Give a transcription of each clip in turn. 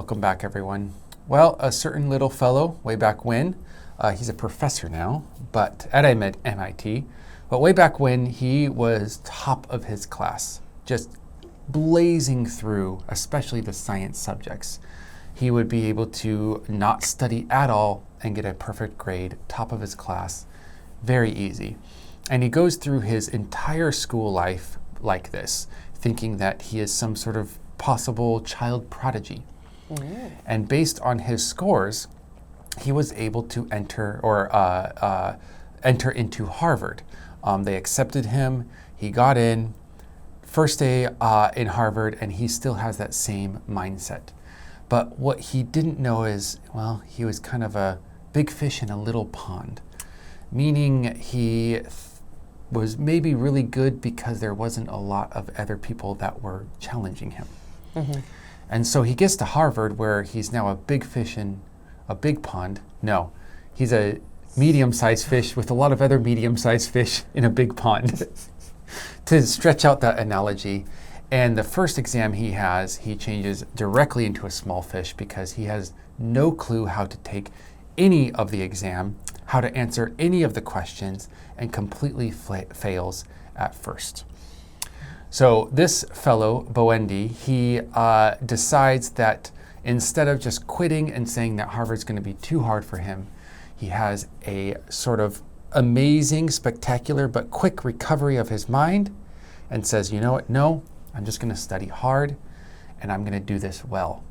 Welcome back, everyone. Well, a certain little fellow way back when, he's a professor now, but at MIT, but way back when he was top of his class, just blazing through, especially the science subjects. He would be able to not study at all and get a perfect grade, top of his class, very easy. And he goes through his entire school life like this, thinking that he is some sort of possible child prodigy. And based on his scores, he was able to enter into Harvard. They accepted him, he got in, first day in Harvard, and he still has that same mindset. But what he didn't know is, well, he was kind of a big fish in a little pond, meaning he was maybe really good because there wasn't a lot of other people that were challenging him. And so he gets to Harvard, where he's now a big fish in a big pond. No, he's a medium-sized fish with a lot of other medium-sized fish in a big pond. To stretch out that analogy. And the first exam he has, he changes directly into a small fish because he has no clue how to take any of the exam, how to answer any of the questions, and completely fails at first. So this fellow, Boendi, he decides that instead of just quitting and saying that Harvard's going to be too hard for him, he has a sort of amazing, spectacular, but quick recovery of his mind and says, you know what, no, I'm just going to study hard and I'm going to do this well.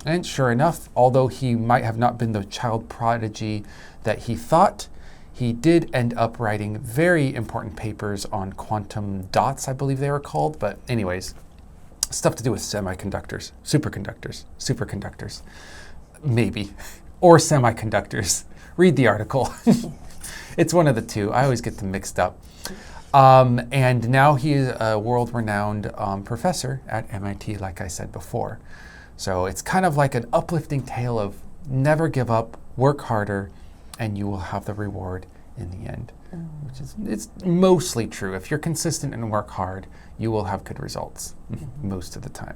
And sure enough, although he might have not been the child prodigy that he thought, he did end up writing very important papers on quantum dots, I believe they were called. But anyways, stuff to do with semiconductors, superconductors, maybe, or semiconductors. Read the article. It's one of the two. I always get them mixed up. And now he is a world-renowned professor at MIT, like I said before. So it's kind of like an uplifting tale of never give up, work harder, and you will have the reward in the end, which is, it's mostly true. If you're consistent and work hard, you will have good results most of the time.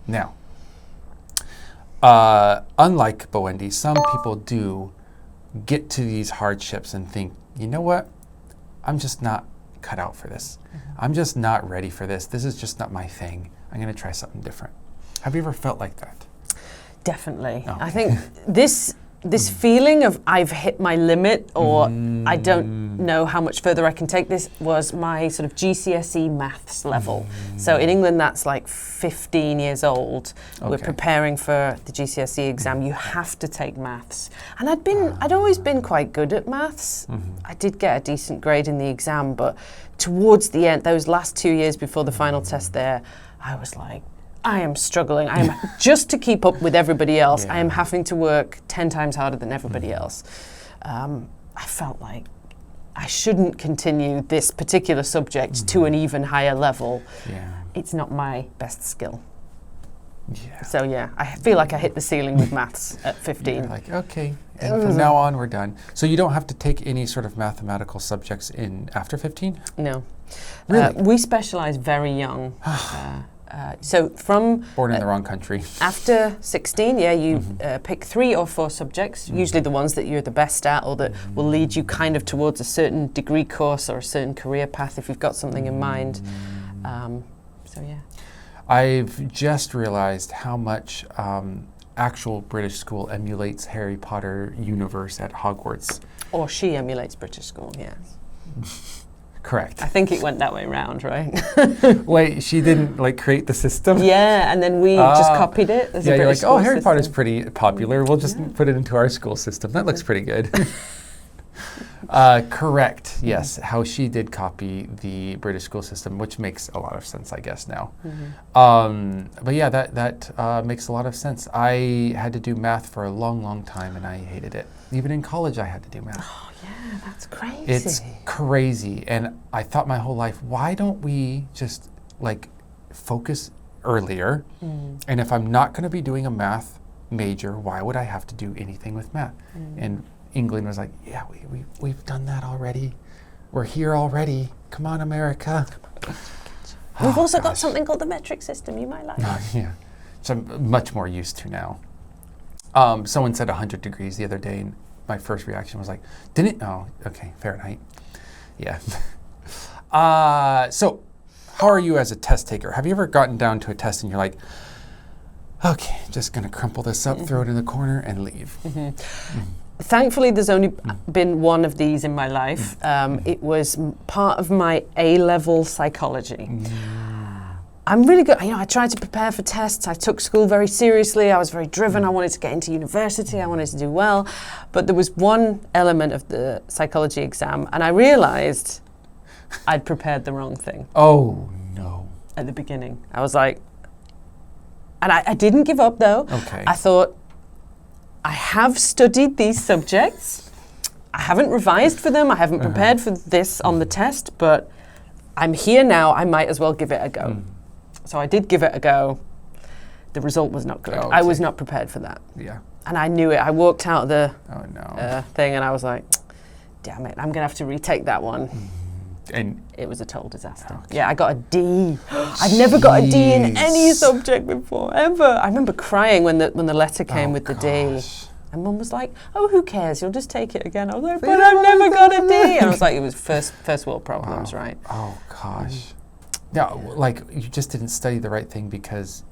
Now, unlike Boendi, some people do get to these hardships and think, you know what, I'm just not cut out for this. I'm just not ready for this. This is just not my thing. I'm going to try something different. Have you ever felt like that? Definitely. Oh. I think this feeling of I've hit my limit, or I don't know how much further I can take this, was my sort of GCSE maths level. So in England, that's like 15 years old. Okay. We're preparing for the GCSE exam. You have to take maths. And I'd always been quite good at maths. I did get a decent grade in the exam, but towards the end, those last 2 years before the final test there, I was like, I am struggling. I am just to keep up with everybody else. I am having to work 10 times harder than everybody else. I felt like I shouldn't continue this particular subject to an even higher level. It's not my best skill. So I feel like I hit the ceiling with maths at 15. You're like, okay, and from now on we're done. So you don't have to take any sort of mathematical subjects after 15? No. Really? We specialize very young. So from born in the wrong country. After 16, you pick 3 or 4 subjects, usually the ones that you're the best at, or that will lead you kind of towards a certain degree course or a certain career path if you've got something in mind. I've just realized how much actual British school emulates Harry Potter universe at Hogwarts. Or she emulates British school, yes. Correct. I think it went that way round, right? Wait, she didn't create the system? Yeah, and then we just copied it. You're like, oh, Harry Potter's pretty popular. We'll just put it into our school system. That looks pretty good. Correct, yes. How she did copy the British school system, which makes a lot of sense, I guess, now. But yeah, that makes a lot of sense. I had to do math for a long, long time, and I hated it. Even in college, I had to do math. Oh, yeah, that's crazy. It's crazy. And I thought my whole life, why don't we just focus earlier? And if I'm not going to be doing a math major, why would I have to do anything with math? And England was like, yeah, we've done that already. We're here already. Come on, America. We've also got something called the metric system. You might like that. Yeah, which I'm much more used to now. Someone said 100 degrees the other day, and my first reaction was like, didn't? Oh, okay, Fahrenheit. Yeah. So, how are you as a test taker? Have you ever gotten down to a test and you're like, okay, just going to crumple this up, throw it in the corner, and leave? Thankfully, there's only been one of these in my life. It was part of my A-level psychology. I'm really good. I tried to prepare for tests. I took school very seriously. I was very driven. I wanted to get into university. I wanted to do well. But there was one element of the psychology exam, and I realized I'd prepared the wrong thing. Oh, no. At the beginning. I was like, and I didn't give up though. Okay. I thought, I have studied these subjects. I haven't revised for them. I haven't prepared for this on the test, but I'm here now. I might as well give it a go. So I did give it a go. The result was not good. Okay. I was not prepared for that. Yeah. And I knew it. I walked out of the no. thing and I was like, damn it, I'm going to have to retake that one. And it was a total disaster. Okay. Yeah, I got a D. I've never got a D in any subject before, ever. I remember crying when the letter came with the D. And Mum was like, oh, who cares? You'll just take it again. I was like, but I've never got a D. And I was like, it was first world problems, right? Oh, gosh. Yeah, like you just didn't study the right thing because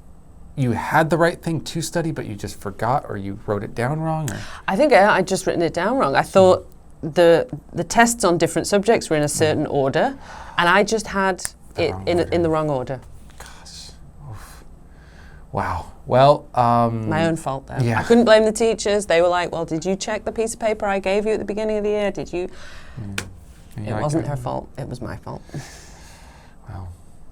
you had the right thing to study, but you just forgot or you wrote it down wrong? Or? I think I'd just written it down wrong. I thought the tests on different subjects were in a certain order, and I just had it in the wrong order. Gosh. Oof. Wow. Well, my own fault though. Yeah. I couldn't blame the teachers. They were like, well, did you check the piece of paper I gave you at the beginning of the year? Did you? It wasn't her fault. It was my fault. Wow.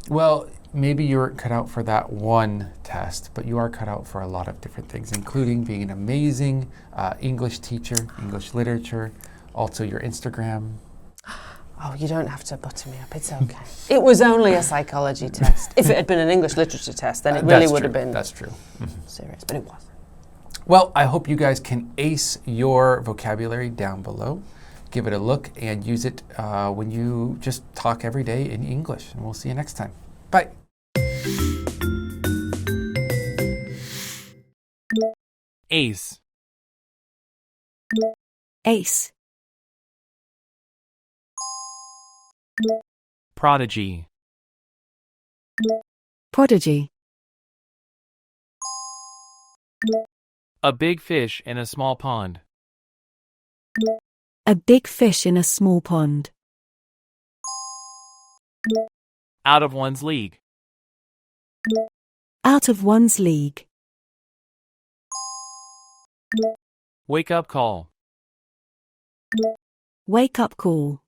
Well, maybe you weren't cut out for that one test, but you are cut out for a lot of different things, including being an amazing English teacher, English literature, also your Instagram. Oh, you don't have to butter me up. It's okay. It was only a psychology test. If it had been an English literature test, then it really would have been That's true. serious, but it wasn't. Well, I hope you guys can ace your vocabulary down below. Give it a look and use it when you just talk every day in English. And we'll see you next time. Bye. Ace. Ace. Prodigy. Prodigy. A big fish in a small pond. A big fish in a small pond. Out of one's league. Out of one's league. Wake up call. Wake up call.